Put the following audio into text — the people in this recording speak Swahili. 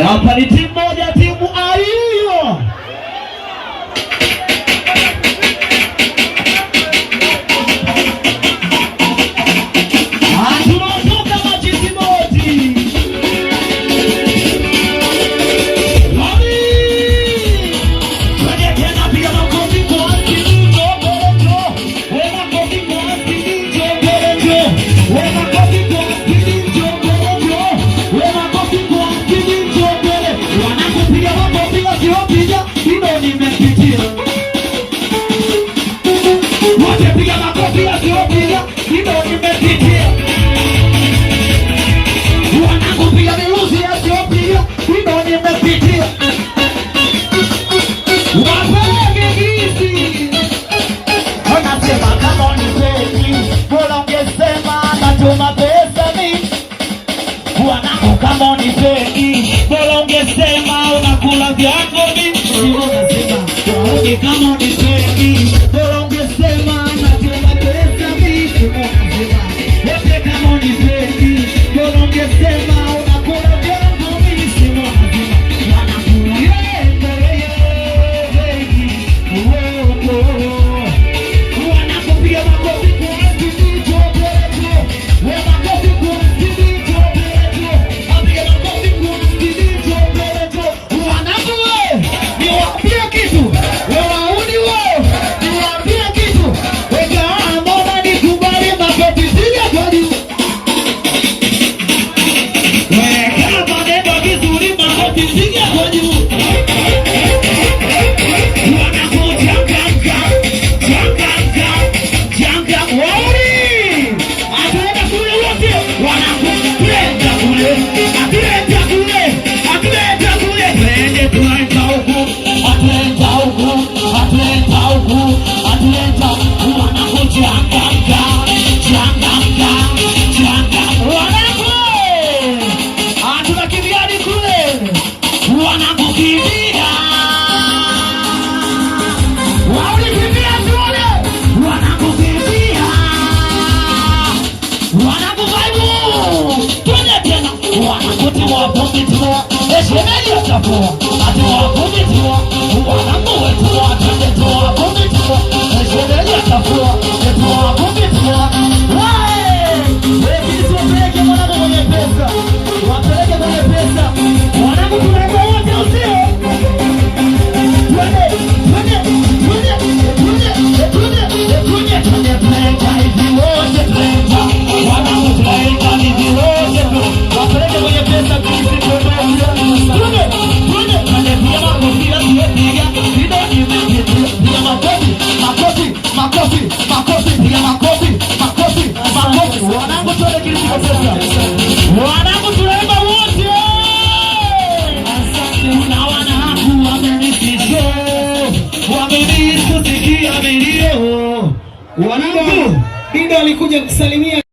Hapa ni timu moja, timu Ayo. Tunatoka majiti moti. Kwenye tena piga makofi kwa Asili Jogorejo. Wema kofi kwa Asili Jogorejo. Wema kofi kwa Asili Jogorejo. Wema kofi kwa Asili Jogorejo. Wanakupiga makofi wasiopiga, hilo nimepitia. Wote piga makofi wasiopiga, hilo nimepitia. Wanakupiga miluzi wasiopiga, hilo nimepitia. Wapeleke gizi. Wanasema kama unipeni, bora ungesema natuma pesa mimi. Wanangu kama unipeni, bora ungesema unakula vyako mimi. Wanasema waone kama unipeni, bora ungesema natuma pesa mimi. Wanasema wote kama unipeni, bora ungesema unakula vyako mimi. Wanasema wanakuye wanakupiga makofi kwa Asili Jogorejo. Wema kofi kwa Asili Jogorejo. Apiga makofi kwa Asili Jogorejo. Wanakuwe niwaambie kitu, wauni wao niwaambie kitu. Weka mbona nikubali makofi piga kwa juu. Weka maneno vizuri makofi piga kwa juu. Wanangu tunaimba wote. Na wanangu wamenisisho, wamenisisikia milio. Wanangu, ndio alikuja kusalimia.